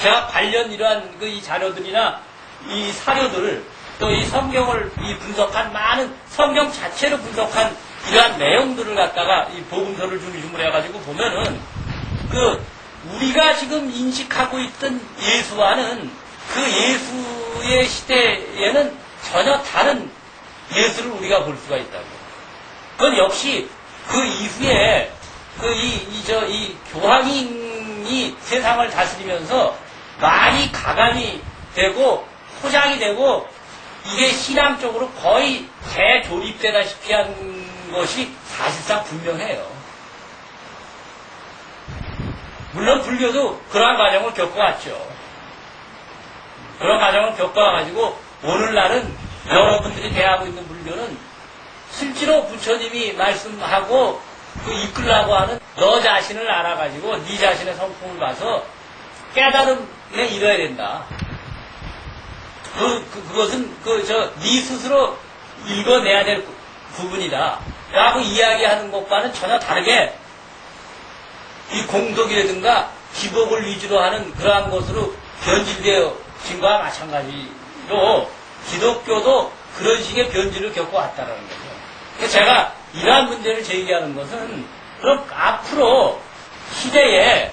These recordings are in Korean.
제가 관련 이러한 이 자료들이나 이 사료들을 또 이 성경을 분석한 많은 성경 자체로 분석한 이러한 내용들을 갖다가 이 복음서를 중심으로 해가지고 보면은 우리가 지금 인식하고 있던 예수와는 그 예수의 시대에는 전혀 다른 예수를 우리가 볼 수가 있다고. 그건 역시 그 이후에 이 교황이 세상을 다스리면서 많이 가감이 되고 포장이 되고 이게 신앙적으로 거의 재조립되다시피 한 것이 사실상 분명해요. 물론 불교도 그러한 과정을 겪어왔죠. 그런 과정을 겪어와가지고 오늘날은 여러분들이 대하고 있는 불교는 실제로 부처님이 말씀하고 이끌라고 하는 너 자신을 알아가지고 네 자신의 성품을 봐서 깨달음에 이뤄야 된다. 그것은 네 스스로 읽어내야 될 부분이다. 라고 이야기하는 것과는 전혀 다르게 이 공덕이라든가 기복을 위주로 하는 그러한 것으로 변질되어진 것과 마찬가지로 기독교도 그런 식의 변질을 겪어왔다는 거죠. 그래서 제가 이러한 문제를 제기하는 것은 그럼 앞으로 시대에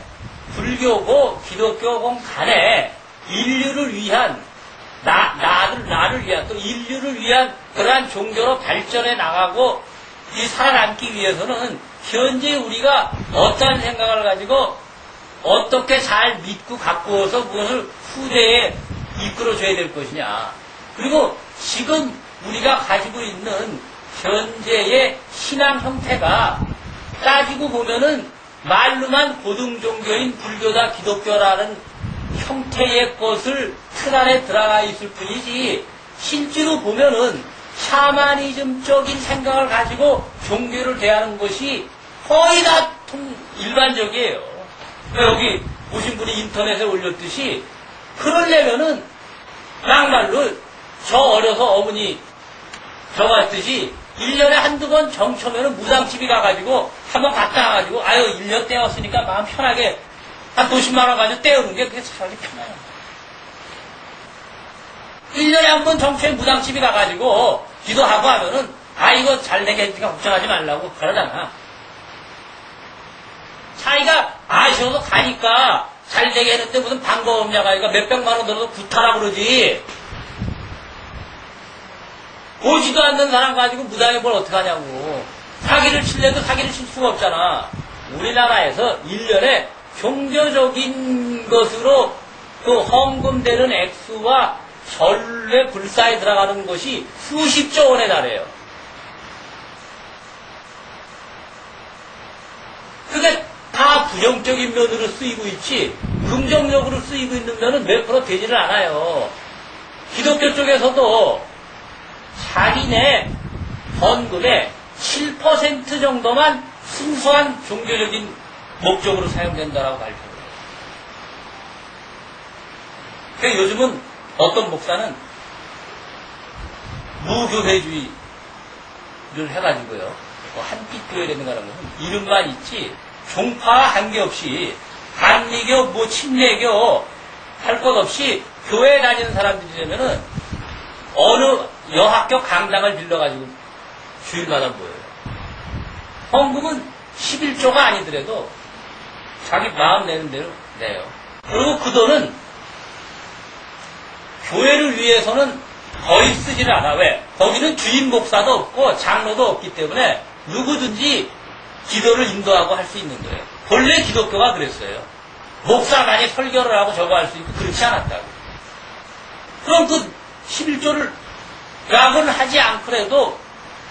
불교고 기독교고 간에 인류를 위한 나를 위한 또 인류를 위한 그러한 종교로 발전해 나가고 이 살아남기 위해서는 현재 우리가 어떠한 생각을 가지고 어떻게 잘 믿고 가꾸어서 그것을 후대에 이끌어줘야 될 것이냐. 그리고 지금 우리가 가지고 있는 현재의 신앙 형태가 따지고 보면은 말로만 고등종교인 불교다 기독교라는 형태의 것을 틀 안에 들어가 있을 뿐이지 실제로 보면은 샤머니즘적인 생각을 가지고 종교를 대하는 것이 거의 다 일반적이에요. 여기 보신 분이 인터넷에 올렸듯이 그러려면은 막말로 저 어려서 어머니 저 같듯이 1년에 한두 번 정처면은 무당집에 가가지고 한번 갔다 와가지고 아유 1년 떼었으니까 마음 편하게 한 50만원 가지고 떼우는 게 그게 차라리 편해요. 1년에 한 번 정처에 무당집에 가가지고 기도하고 하면은 아 이거 잘 되겠으니까 걱정하지 말라고 그러잖아. 자기가 아쉬워서 가니까 잘 되게 했는데 무슨 방법 없냐가 이거 몇백만원 들어도 구타라 그러지. 오지도 않는 사람 가지고 무당에 뭘 어떡하냐고. 사기를 칠래도 사기를 칠 수가 없잖아. 우리나라에서 1년에 종교적인 것으로 그 헌금되는 액수와 전례 불사에 들어가는 것이 수십조 원에 달해요. 그게 다 부정적인 면으로 쓰이고 있지 긍정적으로 쓰이고 있는 면은 몇 프로 되지를 않아요. 기독교 쪽에서도 자기네 헌금의 7% 정도만 순수한 종교적인 목적으로 사용된다라고 발표해요. 그러니까 요즘은 어떤 목사는 무교회주의를 해가지고요. 뭐 한빛교회라든가 그런 것은 이름만 있지 종파와 관계없이 한리교, 뭐 침례교 할 것 없이 교회 다니는 사람들이라면은 어느 여학교 강당을 빌려가지고 주일마다 모여요. 헌금은 11조가 아니더라도 자기 마음 내는 대로 내요. 그리고 그 돈은 교회를 위해서는 거의 쓰지를 않아. 왜? 거기는 주임 목사도 없고 장로도 없기 때문에 누구든지 기도를 인도하고 할 수 있는 거예요. 본래 기독교가 그랬어요. 목사만이 설교를 하고 저거 할 수 있고 그렇지 않았다고. 그럼 그 11조를 야근을 하지 않더라도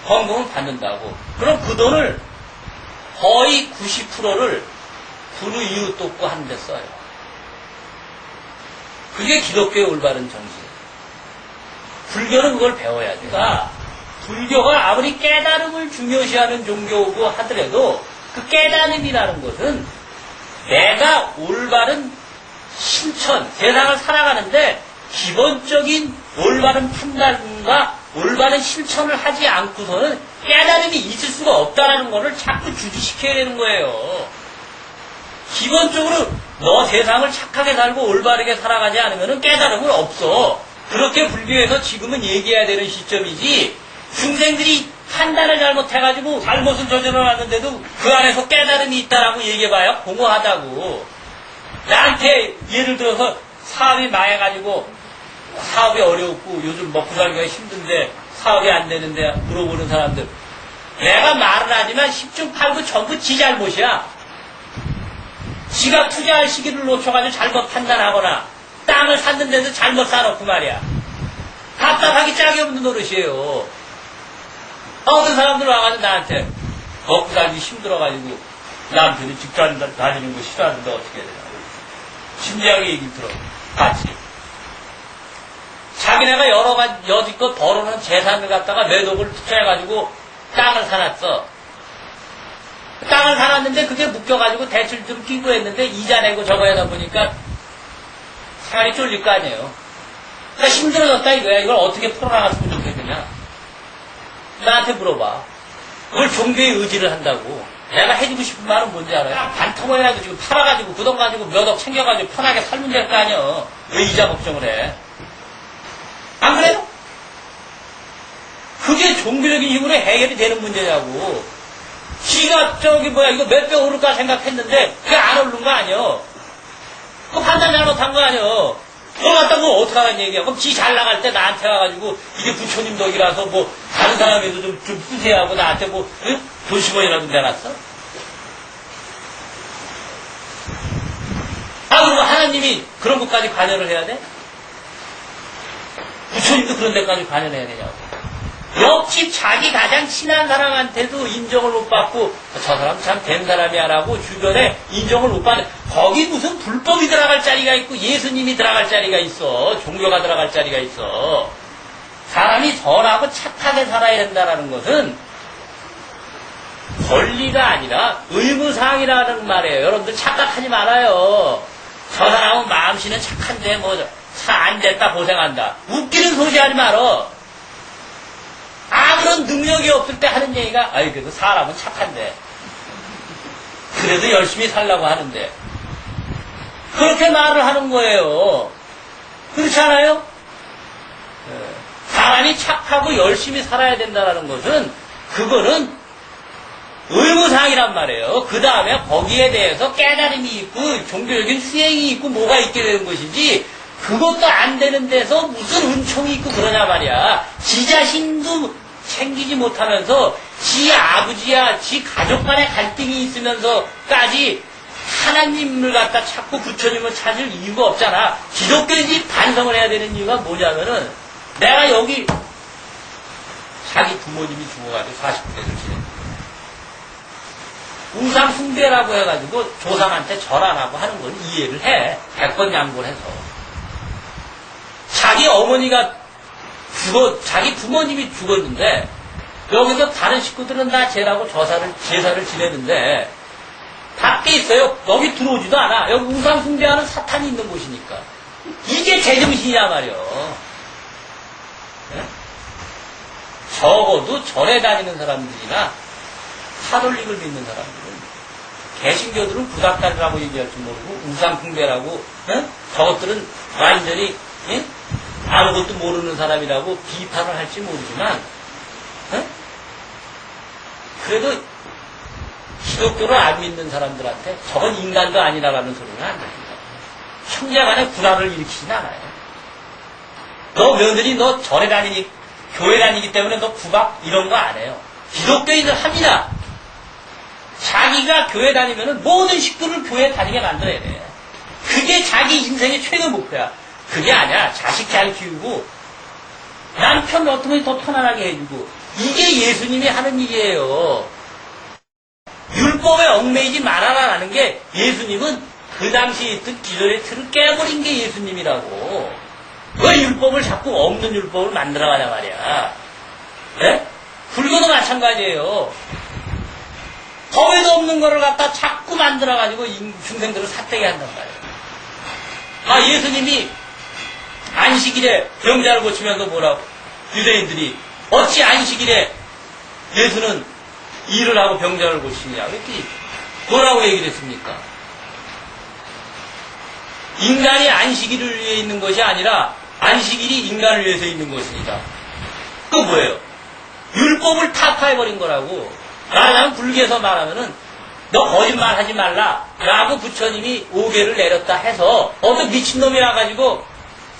헌금은 받는다고. 그럼 그 돈을 거의 90%를 부르 이웃 돕고 하는 데 써요. 그게 기독교의 올바른 정신이에요. 불교는 그걸 배워야 돼요. 그러니까 불교가 아무리 깨달음을 중요시하는 종교고 하더라도 그 깨달음이라는 것은 내가 올바른 실천, 세상을 살아가는데 기본적인 올바른 판단과 올바른 실천을 하지 않고서는 깨달음이 있을 수가 없다는 것을 자꾸 주지시켜야 되는 거예요. 기본적으로 너 세상을 착하게 살고 올바르게 살아가지 않으면 깨달음은 없어. 그렇게 불교에서 지금은 얘기해야 되는 시점이지, 중생들이 판단을 잘못해가지고 잘못을 저질러놨는데도 그 안에서 깨달음이 있다라고 얘기해봐야 공허하다고. 나한테 예를 들어서 사업이 망해가지고 사업이 어렵고 요즘 먹고 살기가 힘든데 사업이 안 되는데 물어보는 사람들, 내가 말은 하지만 10중 8구 전부 지 잘못이야. 지가 투자할 시기를 놓쳐가지고 잘못 판단하거나 땅을 샀는데도 잘못 사놓고 말이야. 답답하기 짝이 없는 노릇이에요. 어떤 사람들 와가지고 나한테 먹고 살기 힘들어가지고 남편이 직장 다니는 거 싫어하는데 어떻게 해야 되나. 진지하게 얘기 들어. 같이. 자기네가 여러 가지 여지껏 벌어놓은 재산을 갖다가 매독을 투자해가지고 땅을 사놨어. 땅을 사놨는데 그게 묶여가지고 대출 좀 끼고 했는데 이자 내고 저거 하다 보니까 생활이 쫄릴 거 아니에요. 그러니까 힘들어졌다 이거야. 이걸 어떻게 풀어나갔으면 좋겠느냐. 나한테 물어봐. 그걸 종교의 의지를 한다고. 내가 해주고 싶은 말은 뭔지 알아요? 반토막이라도 지금 팔아가지고 그 돈 가지고 몇 억 챙겨가지고 편하게 살면 될 거 아니야. 왜 이자 걱정을 해? 안 그래요? 그게 종교적인 힘으로 해결이 되는 문제냐고. 지가 이거 몇 배 오를까 생각했는데 그게 안 오른 거 아니야. 그 판단 잘못한 거 아니야. 그걸 갖다 뭐 어떡하라는 얘기야. 그럼 지 잘 나갈 때 나한테 와가지고 이게 부처님 덕이라서 뭐 다른 사람에도 좀 쓰세요 하고 나한테 뭐 응? 돈 10원이라도 내놨어? 그리고 하나님이 그런 것까지 관여를 해야 돼? 부처님도 그런 데까지 관여해야 되냐고. 옆집 자기 가장 친한 사람한테도 인정을 못 받고 저 사람 참 된 사람이야라고 주변에 인정을 못 받는, 거기 무슨 불법이 들어갈 자리가 있고 예수님이 들어갈 자리가 있어. 종교가 들어갈 자리가 있어. 사람이 선하고 착하게 살아야 된다는 것은 권리가 아니라 의무사항이라는 말이에요. 여러분들 착각하지 말아요. 저 사람은 마음씨는 착한데 뭐 차 안 됐다 고생한다. 웃기는 소리 하지 말어. 아무런 능력이 없을 때 하는 얘기가, 아이, 그래도 사람은 착한데. 그래도 열심히 살라고 하는데. 그렇게 말을 하는 거예요. 그렇지 않아요? 사람이 착하고 열심히 살아야 된다는 것은, 그거는 의무사항이란 말이에요. 그 다음에 거기에 대해서 깨달음이 있고, 종교적인 수행이 있고, 뭐가 있게 되는 것이지, 그것도 안 되는 데서 무슨 은총이 있고 그러냐 말이야. 지 자신도 챙기지 못하면서 지 아버지야 지 가족 간의 갈등이 있으면서까지 하나님을 갖다 찾고 부처님을 찾을 이유가 없잖아. 기독교인이 반성을 해야 되는 이유가 뭐냐면은, 내가 여기 자기 부모님이 죽어가지고 40대를 지냈고 우상 숭배라고 해가지고 조상한테 절 안 하고 하는 건 이해를 해. 100번 양보를 해서. 자기 어머니가 자기 부모님이 죽었는데, 여기서 다른 식구들은 다 제라고 제사를 지내는데, 밖에 있어요. 여기 들어오지도 않아. 여기 우상숭배하는 사탄이 있는 곳이니까. 이게 제정신이야 말이요. 네? 적어도 절에 다니는 사람들이나 카톨릭을 믿는 사람들은, 개신교들은 구닥다리라고 얘기할 줄 모르고 우상숭배라고, 네? 저것들은 완전히 아무것도 모르는 사람이라고 비판을 할지 모르지만, 그래도 기독교를 안 믿는 사람들한테 저건 인간도 아니라라는 소리는 안 됩니다. 형제간에 불화를 일으키진 않아요. 너 며느리 너 절에 다니니, 교회 다니기 때문에 너 구박 이런 거 안 해요. 기독교인들 합니다. 자기가 교회 다니면은 모든 식구를 교회 다니게 만들어야 돼. 그게 자기 인생의 최고 목표야. 그게 아니야. 자식 잘 키우고 남편 어떻게 더 편안하게 해주고, 이게 예수님이 하는 일이에요. 율법에 얽매이지 말아라라는 게, 예수님은 그 당시에 있던 기존의 틀을 깨버린 게 예수님이라고. 왜 율법을 자꾸 없는 율법을 만들어가냐 말이야. 네? 불교도 마찬가지예요. 법에도 없는 거를 갖다 자꾸 만들어가지고 중생들을 삿대게 한단 말이에요. 예수님이 안식일에 병자를 고치면서 뭐라고? 유대인들이 어찌 안식일에 예수는 일을 하고 병자를 고치냐? 이렇게 뭐라고 얘기를 했습니까? 인간이 안식일을 위해 있는 것이 아니라 안식일이 인간을 위해서 있는 것입니다. 그거 뭐예요? 율법을 타파해버린 거라고. 말하자면 불교에서 말하면은 너 거짓말 하지 말라 라고 부처님이 오계를 내렸다 해서 어떤 미친놈이라 가지고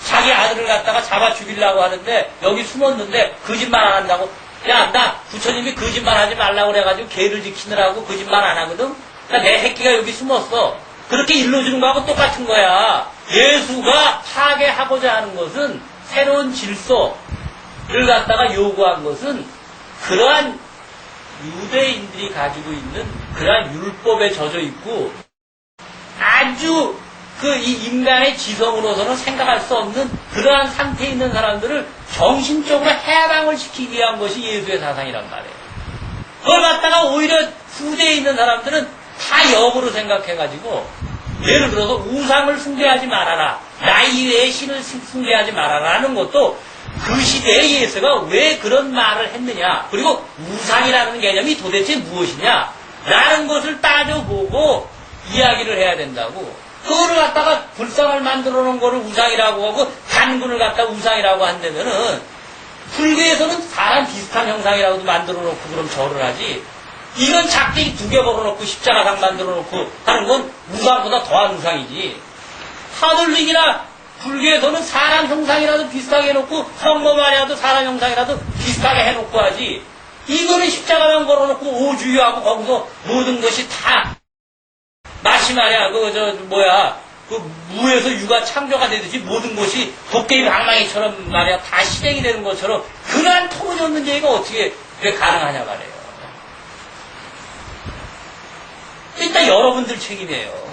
자기 아들을 갖다가 잡아 죽이려고 하는데 여기 숨었는데 거짓말 안 한다고. 야, 나 부처님이 거짓말 하지 말라고 그래가지고 개를 지키느라고 거짓말 안 하거든. 내 새끼가 여기 숨었어. 그렇게 일러주는 거하고 똑같은 거야. 예수가 파괴하고자 하는 것은 새로운 질서를 갖다가 요구한 것은 그러한 유대인들이 가지고 있는 그러한 율법에 젖어 있고 아주 이 인간의 지성으로서는 생각할 수 없는 그러한 상태에 있는 사람들을 정신적으로 해방을 시키기 위한 것이 예수의 사상이란 말이에요. 그걸 갖다가 오히려 후대에 있는 사람들은 다 역으로 생각해가지고 예를 들어서 우상을 숭배하지 말아라. 나 이외의 신을 숭배하지 말아라는 것도 그 시대에 예수가 왜 그런 말을 했느냐. 그리고 우상이라는 개념이 도대체 무엇이냐. 라는 것을 따져보고 이야기를 해야 된다고. 그거를 갖다가 불상을 만들어 놓은 거를 우상이라고 하고 단군을 갖다가 우상이라고 한다면은 불교에서는 사람 비슷한 형상이라고도 만들어 놓고 그럼 절을 하지. 이건 작대기 2개 걸어놓고 십자가상 만들어 놓고 하는 건 우상보다 더한 우상이지. 하늘릭이나 불교에서는 사람 형상이라도 비슷하게 해놓고 성모 마리아도 사람 형상이라도 비슷하게 해놓고 하지. 이거는 십자가만 걸어놓고 오주유하고 거기서 모든 것이 다 마치 말이야 무에서 유가 창조가 되듯이 모든 것이 도깨비 방망이처럼 말이야 다 실행이 되는 것처럼 그러한 터무니없는 얘기가 어떻게 가능하냐 말이에요. 일단 여러분들 책임이에요.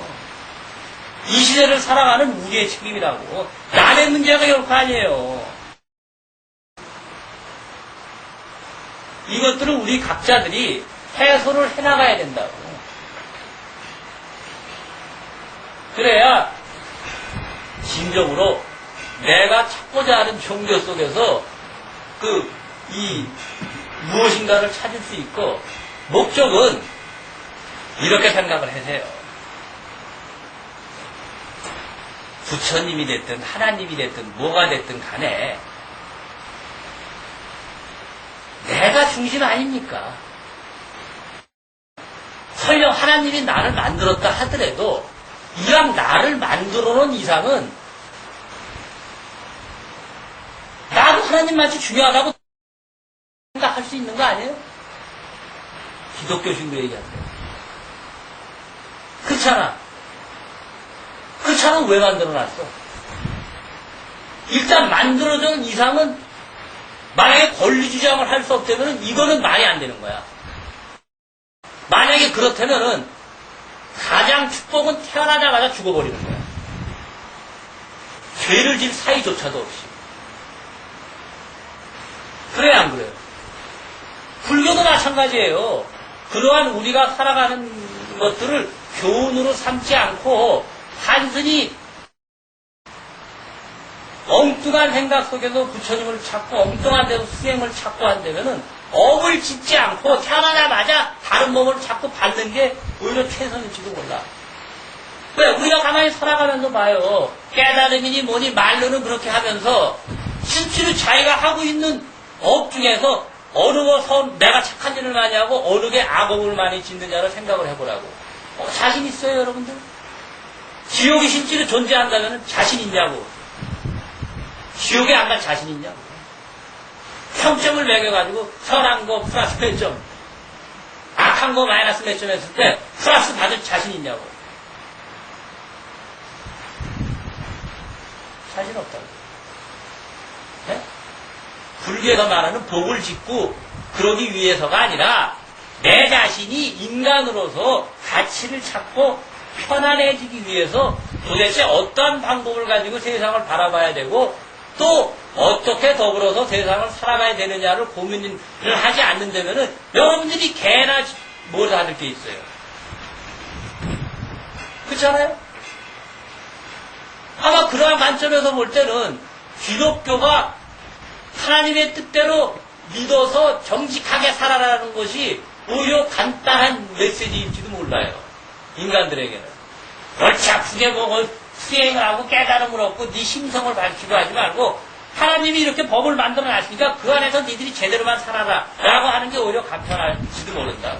이 시대를 살아가는 우리의 책임이라고. 남의 문제가 결코 아니에요. 이것들을 우리 각자들이 해소를 해나가야 된다고. 그래야 진정으로 내가 찾고자 하는 종교 속에서 무엇인가를 찾을 수 있고 목적은 이렇게 생각을 하세요. 부처님이 됐든 하나님이 됐든 뭐가 됐든 간에 내가 중심 아닙니까? 설령 하나님이 나를 만들었다 하더라도 이왕 나를 만들어 놓은 이상은 나도 하나님만치 중요하다고 생각할 수 있는 거 아니에요? 기독교신도 얘기하세요. 그렇잖아. 그 차는 왜 만들어놨어? 일단 만들어준 이상은 만약에 권리주장을 할 수 없다면 이거는 말이 안 되는 거야. 만약에 그렇다면은 가장 축복은 태어나자마자 죽어버리는 거야. 죄를 질 사이조차도 없이. 그래 안 그래요? 불교도 마찬가지예요. 그러한 우리가 살아가는 것들을 교훈으로 삼지 않고 단순히 엉뚱한 생각 속에서 부처님을 찾고 엉뚱한 데서 수행을 찾고 한다면은 업을 짓지 않고 태어나자마자 다른 몸을 자꾸 받는 게 오히려 최선일지도 몰라. 왜? 우리가 가만히 살아가면서 봐요. 깨달음이니 뭐니 말로는 그렇게 하면서 실제로 자기가 하고 있는 업 중에서 어느 거 내가 착한 일을 많이 하고 어느 게 악업을 많이 짓느냐를 생각을 해보라고. 자신 있어요, 여러분들? 지옥이 실제로 존재한다면 자신 있냐고. 지옥에 안 갈 자신 있냐고. 평점을 매겨가지고 선한 거 플러스 몇 점, 악한 거 마이너스 몇 점 했을 때 플러스 받을 자신 있냐고. 자신 없다고. 네? 불교에서 말하는 복을 짓고 그러기 위해서가 아니라 내 자신이 인간으로서 가치를 찾고 편안해지기 위해서 도대체 어떤 방법을 가지고 세상을 바라봐야 되고 또 어떻게 더불어서 세상을 살아가야 되느냐를 고민을 하지 않는다면은 여러분들이 개나 뭘 하는 게 있어요. 그렇잖아요? 아마 그러한 관점에서 볼 때는 기독교가 하나님의 뜻대로 믿어서 정직하게 살아라는 것이 오히려 간단한 메시지일지도 몰라요. 인간들에게는. 옳지 아프게 뭐 수행을 하고 깨달음을 얻고 네 심성을 밝히고 하지 말고 하나님이 이렇게 법을 만들어 놨으니까 그 안에서 니들이 제대로만 살아라 라고 하는 게 오히려 간편할지도 모른다.